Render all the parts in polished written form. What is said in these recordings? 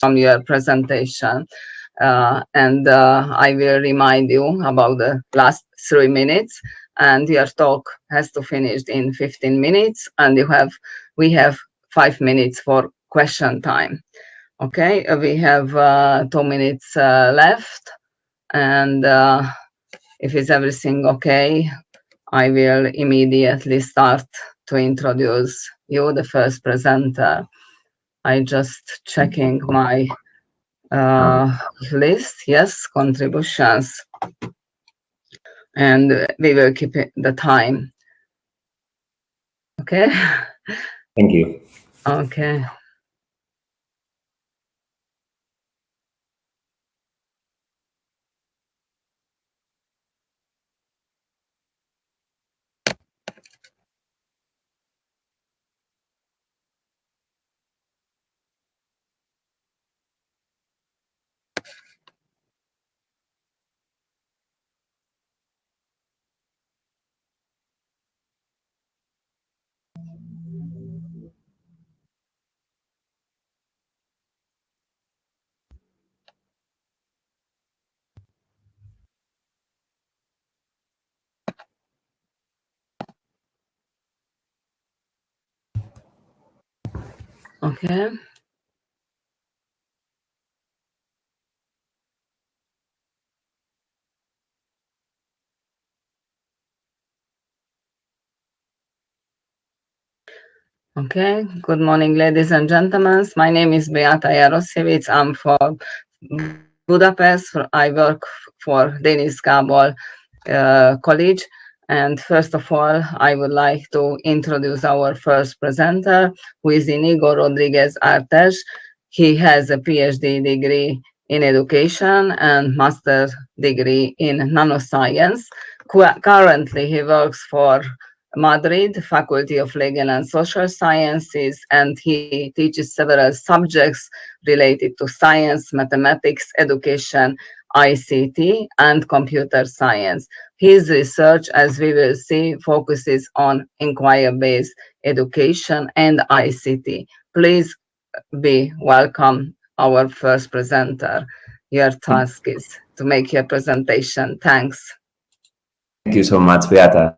from your presentation. And I will remind you about the last 3 minutes, and your talk has to finish in 15 minutes, and we have 5 minutes for question time. Okay, we have 2 minutes left, and if it's everything okay, I will immediately start to introduce you, the first presenter. I just checking my list. Yes, contributions, and we will keep the time. Okay. Thank you. Okay. Okay. Okay. Good morning, ladies and gentlemen. My name is Beata Jarosjevic. I'm from Budapest. I work for Denis Gabor College. And first of all, I would like to introduce our first presenter, who is Inigo Rodriguez Arteche. He has a PhD degree in education and master's degree in nanoscience. Currently, he works for Madrid Faculty of Legal and Social Sciences, and he teaches several subjects related to science, mathematics, education, ICT, and computer science. His research, as we will see, focuses on inquiry-based education and ICT. Please be welcome, our first presenter. Your task is to make your presentation. Thanks. Thank you so much, Beata.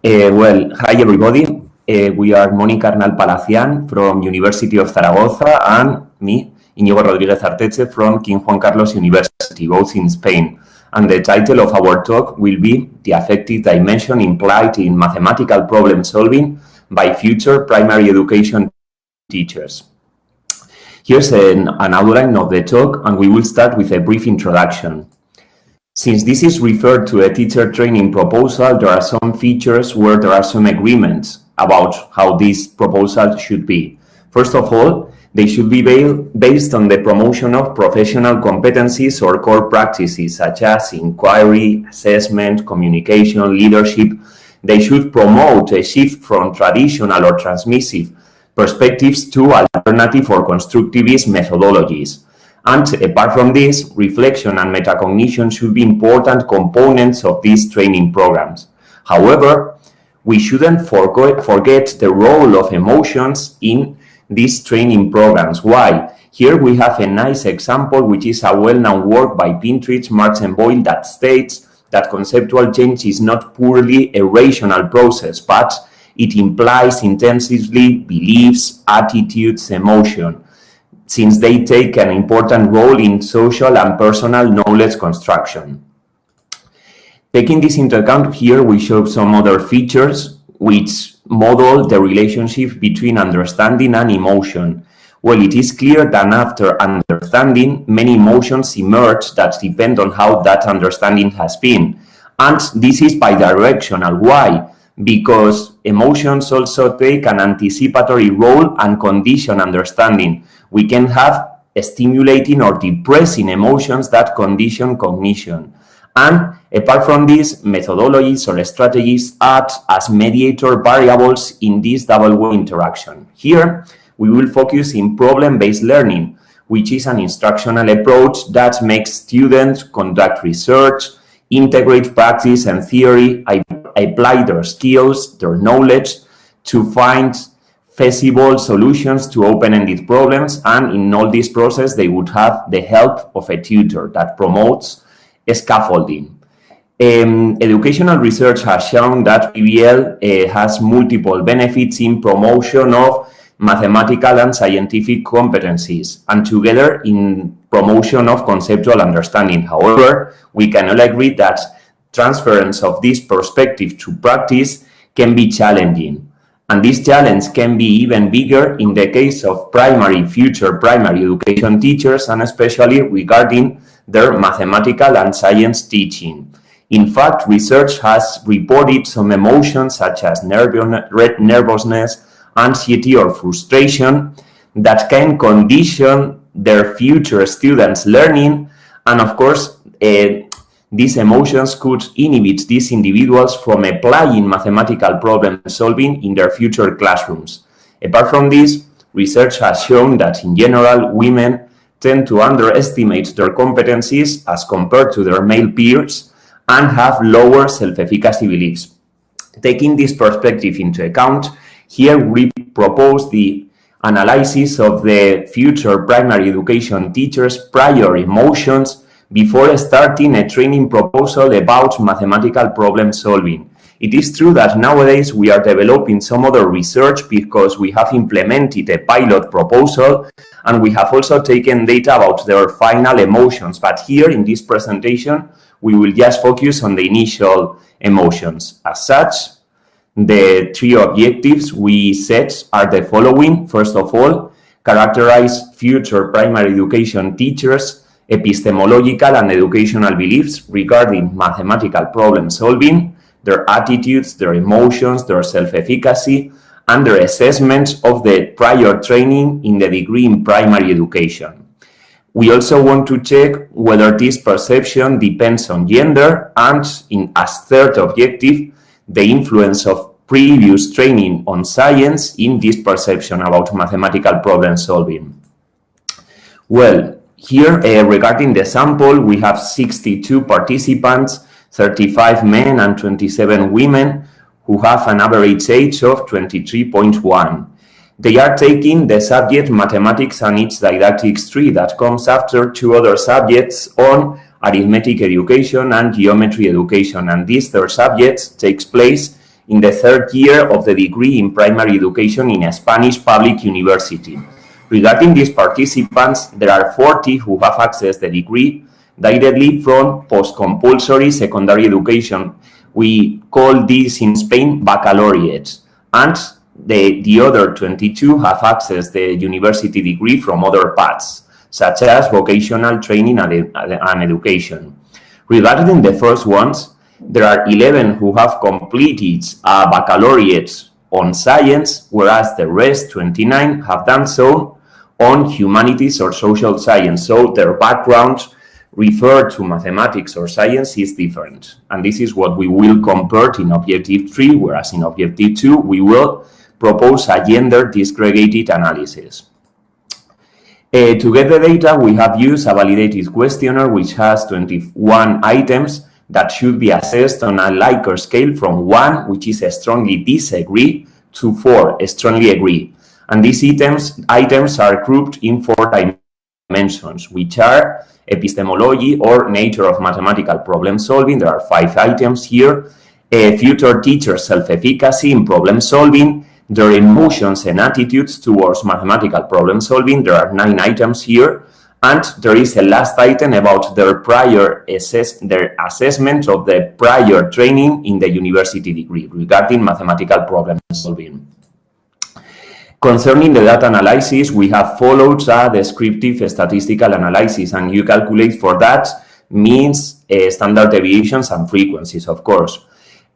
Well, hi everybody. We are Mónica Arnal Palacián from University of Zaragoza and me, Inigo Rodriguez Arteche from King Juan Carlos University, both in Spain. And the title of our talk will be The Affective Dimension Implied in Mathematical Problem Solving by Future Primary Education Teachers. Here's an outline of the talk, and we will start with a brief introduction. Since this is referred to a teacher training proposal, there are some features where there are some agreements about how this proposal should be. First of all, they should be based on the promotion of professional competencies or core practices such as inquiry, assessment, communication, leadership. They should promote a shift from traditional or transmissive perspectives to alternative or constructivist methodologies. And apart from this, reflection and metacognition should be important components of these training programs. However, we shouldn't forget the role of emotions in these training programs. Why? Here we have a nice example, which is a well-known work by Pintrich, Marx and Boyle, that states that conceptual change is not purely a rational process, but it implies intensively beliefs, attitudes, emotion, since they take an important role in social and personal knowledge construction. Taking this into account, here we show some other features which model the relationship between understanding and emotion. Well, it is clear that after understanding, many emotions emerge that depend on how that understanding has been. And this is bidirectional. Why? Because emotions also take an anticipatory role and condition understanding. We can have stimulating or depressing emotions that condition cognition. And apart from this, methodologies or strategies act as mediator variables in this double-way interaction. Here, we will focus in problem-based learning, which is an instructional approach that makes students conduct research, integrate practice and theory, apply their skills, their knowledge to find feasible solutions to open-ended problems, and in all this process they would have the help of a tutor that promotes scaffolding. Educational research has shown that PBL has multiple benefits in promotion of mathematical and scientific competencies, and together in promotion of conceptual understanding. However, we can all agree that transference of this perspective to practice can be challenging. And this challenge can be even bigger in the case of future primary education teachers, and especially regarding their mathematical and science teaching. In fact, research has reported some emotions such as nervousness, anxiety, or frustration that can condition their future students' learning, and of course, these emotions could inhibit these individuals from applying mathematical problem solving in their future classrooms. Apart from this, research has shown that in general, women tend to underestimate their competencies as compared to their male peers and have lower self-efficacy beliefs. Taking this perspective into account, here we propose the analysis of the future primary education teachers' prior emotions before starting a training proposal about mathematical problem solving. It is true that nowadays we are developing some other research because we have implemented a pilot proposal and we have also taken data about their final emotions. But here in this presentation, we will just focus on the initial emotions. As such, the three objectives we set are the following. First of all, characterize future primary education teachers' epistemological and educational beliefs regarding mathematical problem solving, their attitudes, their emotions, their self-efficacy, and their assessment of the prior training in the degree in primary education. We also want to check whether this perception depends on gender, and as third objective, the influence of previous training on science in this perception about mathematical problem solving. Well, here, regarding the sample, we have 62 participants, 35 men and 27 women, who have an average age of 23.1. They are taking the subject mathematics and its didactics tree that comes after two other subjects on arithmetic education and geometry education, and these third subjects takes place in the third year of the degree in primary education in a Spanish public university. Regarding these participants, there are 40 who have accessed the degree directly from post-compulsory secondary education. We call this in Spain baccalaureate, and the other 22 have accessed the university degree from other paths, such as vocational training and education. Regarding the first ones, there are 11 who have completed a baccalaureate on science, whereas the rest, 29, have done so on humanities or social science. So their background referred to mathematics or science is different. And this is what we will compare in Objective 3, whereas in Objective 2, we will propose a gender disgregated analysis. To get the data, we have used a validated questionnaire which has 21 items that should be assessed on a Likert scale from 1, which is a strongly disagree, to 4, a strongly agree. And these items are grouped in 4 dimensions, which are epistemology or nature of mathematical problem solving. There are 5 items here. Future teachers' self-efficacy in problem solving, their emotions and attitudes towards mathematical problem solving. There are 9 items here. And there is a last item about their assessment of the prior training in the university degree regarding mathematical problem solving. Concerning the data analysis, we have followed a descriptive statistical analysis, and you calculate for that means, standard deviations, and frequencies, of course.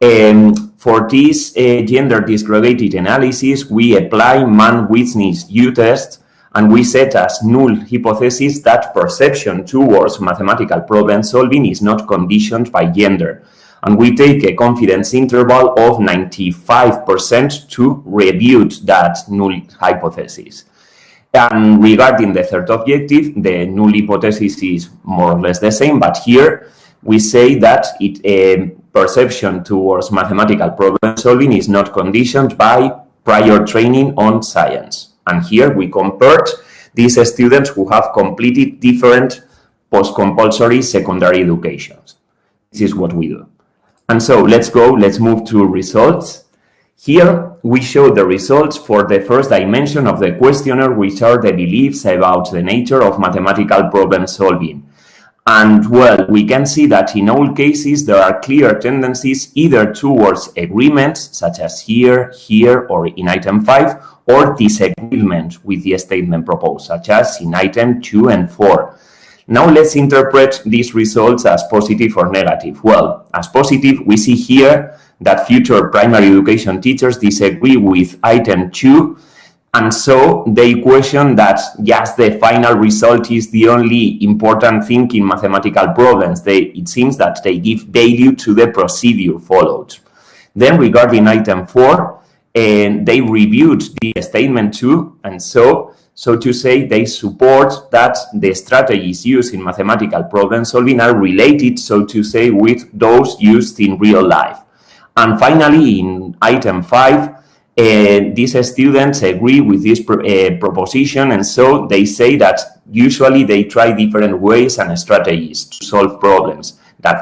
For this gender disgregated analysis, we apply Mann-Whitney's U-test, and we set as null hypothesis that perception towards mathematical problem solving is not conditioned by gender. And we take a confidence interval of 95% to rebut that null hypothesis. And regarding the third objective, the null hypothesis is more or less the same, but here we say that perception towards mathematical problem solving is not conditioned by prior training on science. And here we compared these students who have completed different post-compulsory secondary educations. This is what we do. And so let's move to results. Here we show the results for the first dimension of the questionnaire, which are the beliefs about the nature of mathematical problem solving. And well, we can see that in all cases there are clear tendencies either towards agreements, such as here, or in item 5, or disagreement with the statement proposed, such as in item 2 and 4. Now let's interpret these results as positive or negative. Well, as positive, we see here that future primary education teachers disagree with item 2, and so they question that just the final result is the only important thing in mathematical problems. It seems that they give value to the procedure followed. Then regarding item 4, they reviewed the statement 2, and so to say, they support that the strategies used in mathematical problem solving are related, so to say, with those used in real life. And finally, in item 5, these students agree with this proposition, and so they say that usually they try different ways and strategies to solve problems,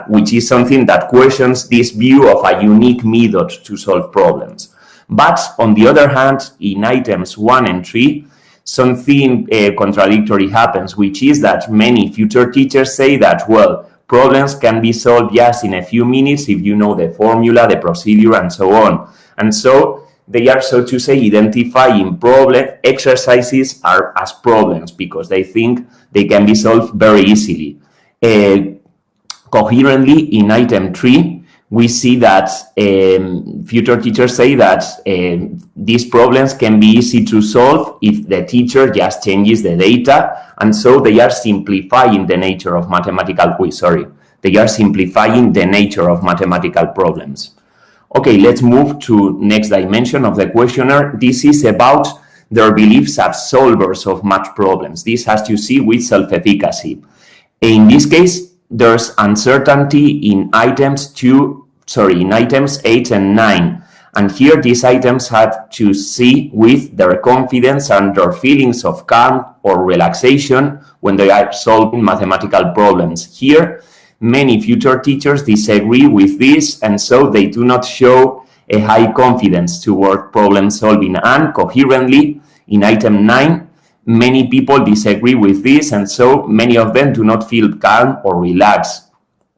which is something that questions this view of a unique method to solve problems. But on the other hand, in items 1 and 3, something contradictory happens, which is that many future teachers say that, well, problems can be solved just in a few minutes if you know the formula, the procedure, and so on. And so they are, so to say, identifying problem exercises as problems because they think they can be solved very easily. Coherently, in item 3, we see that future teachers say that these problems can be easy to solve if the teacher just changes the data, and so they are simplifying the nature of mathematical problems. Okay, let's move to next dimension of the questionnaire. This is about their beliefs as solvers of math problems. This has to see with self-efficacy. In this case, there's uncertainty in items 8 and 9. And here these items had to see with their confidence and their feelings of calm or relaxation when they are solving mathematical problems. Here, many future teachers disagree with this, and so they do not show a high confidence toward problem solving. And coherently, in item 9, many people disagree with this, and so many of them do not feel calm or relaxed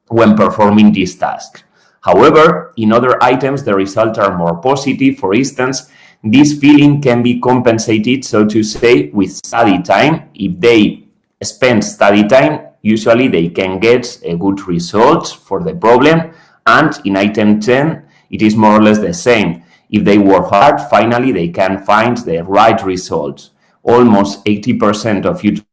when performing this task. However, in other items, the results are more positive. For instance, this feeling can be compensated, so to say, with study time. If they spend study time, usually they can get a good result for the problem. And in item 10, it is more or less the same. If they work hard, finally they can find the right result. Almost 80% of future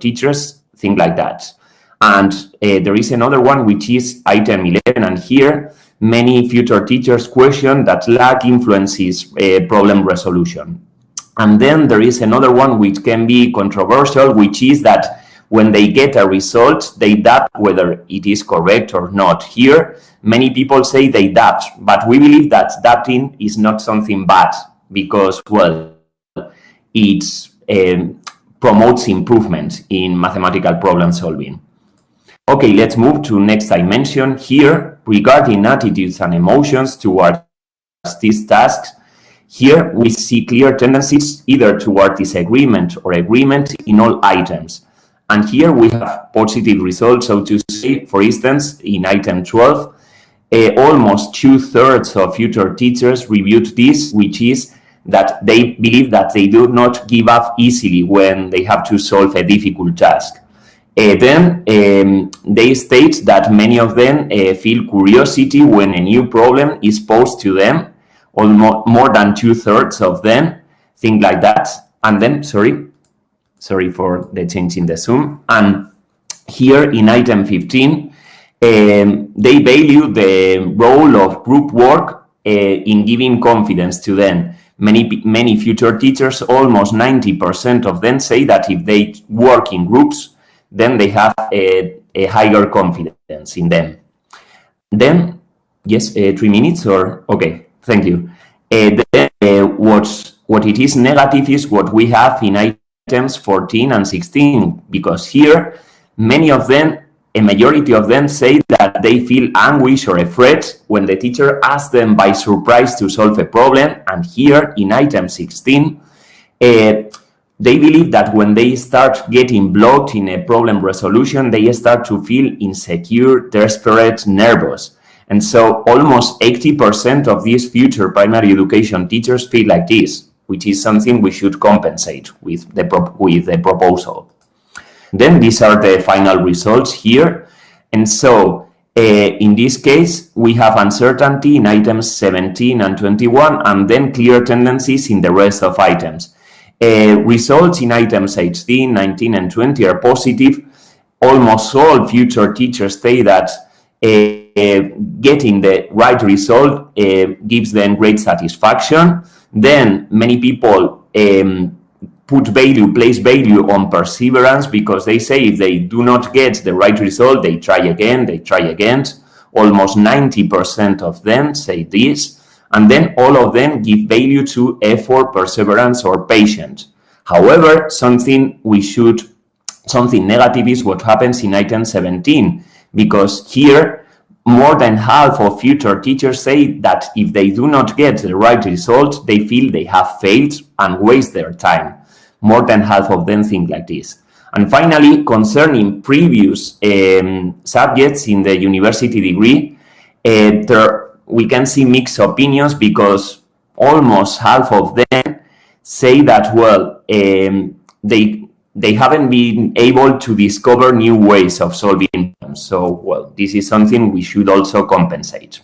teachers think like that. And there is another one, which is item 11, and here many future teachers question that luck influences problem resolution. And then there is another one which can be controversial, which is that when they get a result, they doubt whether it is correct or not. Here, many people say they doubt, but we believe that doubting is not something bad because, well, it promotes improvement in mathematical problem solving. Okay, let's move to next dimension. Here, regarding attitudes and emotions towards these tasks, here we see clear tendencies either toward disagreement or agreement in all items. And here we have positive results, so to say. For instance, in item 12, almost 2/3 of future teachers reviewed this, which is that they believe that they do not give up easily when they have to solve a difficult task. Then they state that many of them feel curiosity when a new problem is posed to them. Almost more than 2/3 of them think like that. And then, sorry for the change in the Zoom. And here in item 15, they value the role of group work in giving confidence to them. Many future teachers, almost 90% of them, say that if they work in groups, then they have a higher confidence in them. Then, yes, 3 minutes or, okay, thank you. What it is negative is what we have in items 14 and 16, because here many of them, a majority of them, say that they feel anguish or afraid when the teacher asks them by surprise to solve a problem. And here in item 16, they believe that when they start getting blocked in a problem resolution, they start to feel insecure, desperate, nervous. And so almost 80% of these future primary education teachers feel like this, which is something we should compensate with the proposal. Then these are the final results here. And so in this case, we have uncertainty in items 17 and 21, and then clear tendencies in the rest of items. Results in items 18, 19, and 20 are positive. Almost all future teachers say that getting the right result gives them great satisfaction. Then many people place value on perseverance, because they say if they do not get the right result, they try again. Almost 90% of them say this. And then all of them give value to effort, perseverance, or patience. However, something negative is what happens in item 17, because here more than half of future teachers say that if they do not get the right result, they feel they have failed and waste their time. More than half of them think like this. And finally, concerning previous subjects in the university degree, we can see mixed opinions, because almost half of them say that, well, they haven't been able to discover new ways of solving problems. So, well, this is something we should also compensate.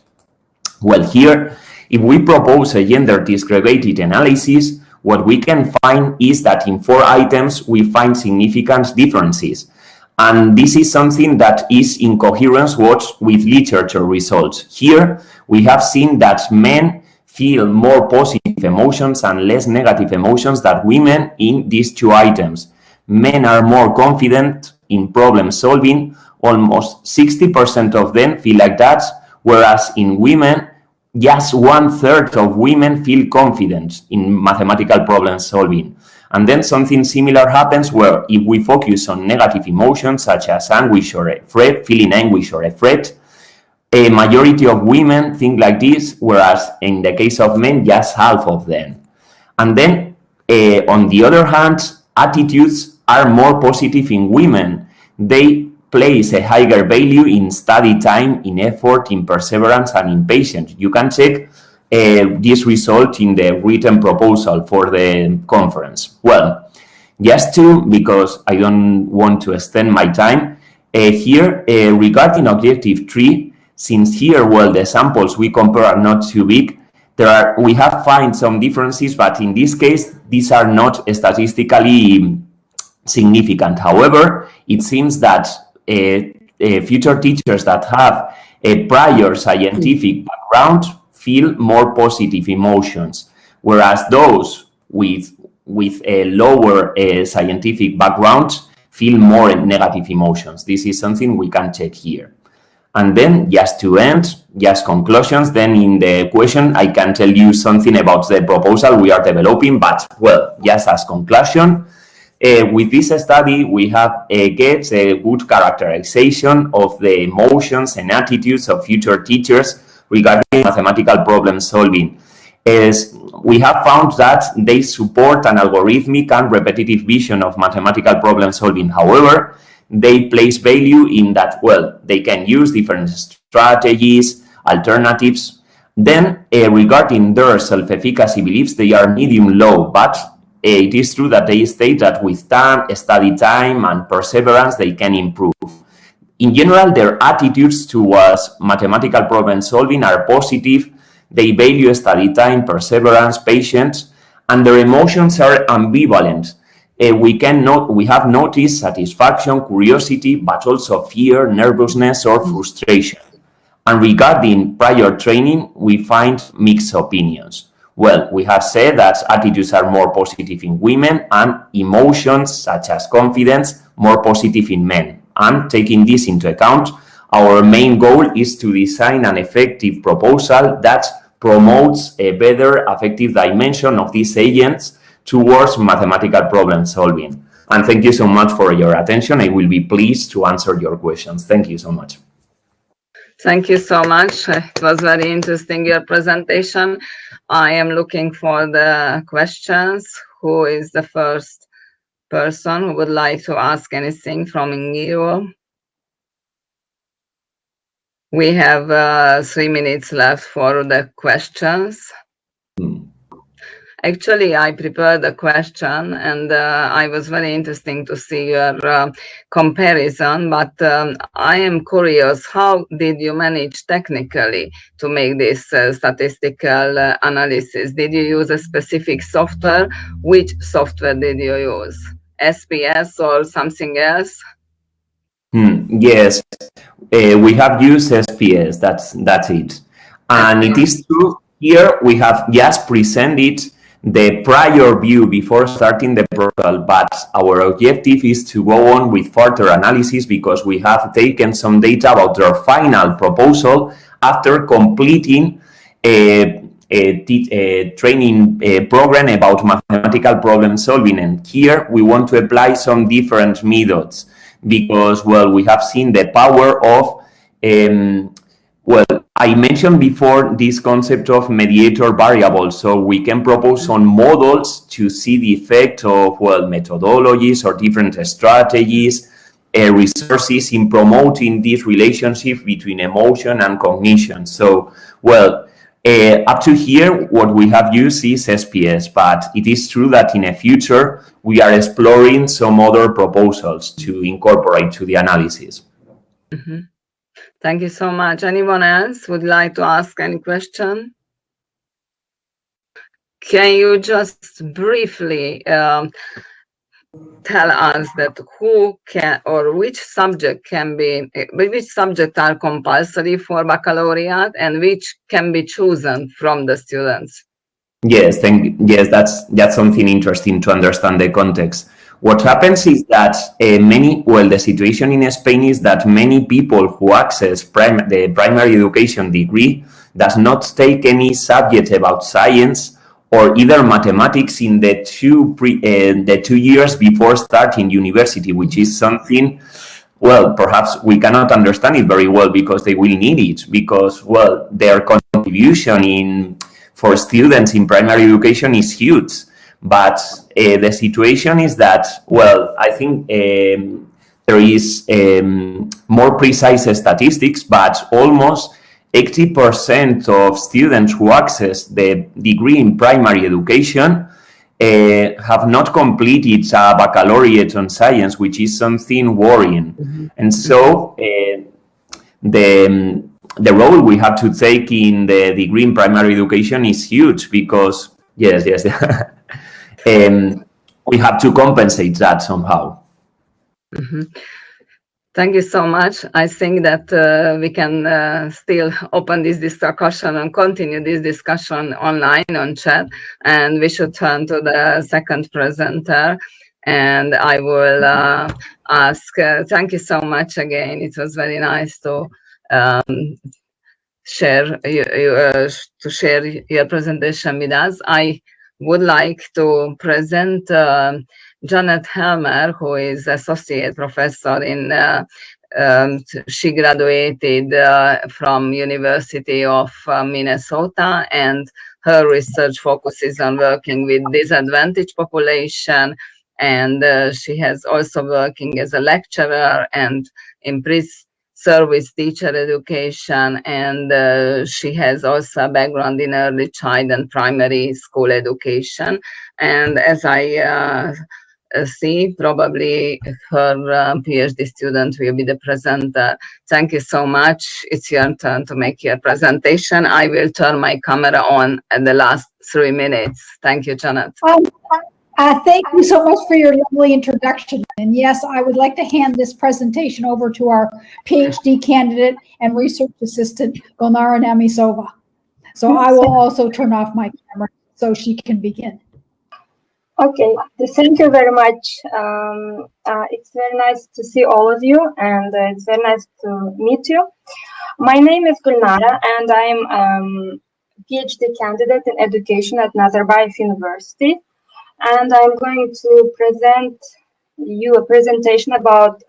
Well, here, if we propose a gender disaggregated analysis, what we can find is that in 4 items, we find significant differences. And this is something that is in coherence with literature results. Here, we have seen that men feel more positive emotions and less negative emotions than women in these 2 items. Men are more confident in problem solving. Almost 60% of them feel like that, whereas in women, just 1/3 of women feel confident in mathematical problem solving. And then something similar happens where if we focus on negative emotions such as anguish or afraid, feeling anguish or afraid, a majority of women think like this, whereas in the case of men, just half of them. And then on the other hand, attitudes are more positive in women. They place a higher value in study time, in effort, in perseverance, and in patience. You can check this result in the written proposal for the conference. Well, just because I don't want to extend my time, here regarding objective 3, since here, well, the samples we compare are not too big, we have found some differences, but in this case, these are not statistically significant. However, it seems that future teachers that have a prior scientific background feel more positive emotions, whereas those with a lower scientific background feel more negative emotions. This is something we can check here. And then just to end, just conclusions, then in the question, I can tell you something about the proposal we are developing, but well, just as conclusion, with this study, we have get a good characterization of the emotions and attitudes of future teachers regarding mathematical problem solving. We have found that they support an algorithmic and repetitive vision of mathematical problem solving. However, they place value in that, well, they can use different strategies, alternatives. Then, regarding their self-efficacy beliefs, they are medium-low, but it is true that they state that with time, study time, and perseverance, they can improve. In general, their attitudes towards mathematical problem solving are positive. They value study time, perseverance, patience, and their emotions are ambivalent. We have noticed satisfaction, curiosity, but also fear, nervousness, or frustration. And regarding prior training, we find mixed opinions. Well, we have said that attitudes are more positive in women and emotions such as confidence more positive in men. And taking this into account, our main goal is to design an effective proposal that promotes a better affective dimension of these agents towards mathematical problem solving. And thank you so much for your attention. I will be pleased to answer your questions. Thank you so much. Thank you so much. It was very interesting, your presentation. I am looking for the questions. Who is the first person who would like to ask anything from Ingiro? We have 3 minutes left for the questions. Actually, I prepared a question, and I was very interesting to see your comparison. But I am curious, how did you manage technically to make this statistical analysis? Did you use a specific software? Which software did you use? SPS or something else? Yes, we have used SPS. That's it. And it is true. Here we have just presented the prior view before starting the proposal, but our objective is to go on with further analysis because we have taken some data about their final proposal after completing a training program about mathematical problem solving. And here we want to apply some different methods because, well, we have seen the power of well, I mentioned before this concept of mediator variables, so we can propose some models to see the effect of, well, methodologies or different strategies, resources in promoting this relationship between emotion and cognition. So, well, up to here, what we have used is SPS, but it is true that in the future, we are exploring some other proposals to incorporate to the analysis. Mm-hmm. Thank you so much. Anyone else would like to ask any question? Can you just briefly tell us that who can or which subject are compulsory for baccalaureate and which can be chosen from the students? Yes, that's something interesting to understand the context. What happens is that the situation in Spain is that many people who access the primary education degree does not take any subject about science or either mathematics in the 2 years before starting university, which is something, well, perhaps we cannot understand it very well because they will need it because, well, their contribution for students in primary education is huge. But the situation is that, well, I think there is more precise statistics, but almost 80% of students who access the degree in primary education have not completed a baccalaureate on science, which is something worrying. Mm-hmm. And so the role we have to take in the degree in primary education is huge because, yes, we have to compensate that somehow. Mm-hmm. Thank you so much. I think that we can still open this discussion and continue this discussion online on chat. And we should turn to the second presenter. And I will ask, thank you so much again. It was very nice to share your presentation with us. I would like to present Janet Helmer, who is associate professor in. She graduated from University of Minnesota, and her research focuses on working with disadvantaged population. And she has also working as a lecturer and in service teacher education, and she has also a background in early child and primary school education. And as I see, probably her PhD student will be the presenter. Thank you so much. It's your turn to make your presentation. I will turn my camera on at the last 3 minutes. Thank you, Janet. Thank you so much for your lovely introduction. And yes, I would like to hand this presentation over to our PhD candidate and research assistant, Gulnara Namisova. So I will also turn off my camera so she can begin. Okay, thank you very much. It's very nice to see all of you, and it's very nice to meet you. My name is Gulnara, and I'm PhD candidate in education at Nazarbayev University, and I'm going to present you a presentation about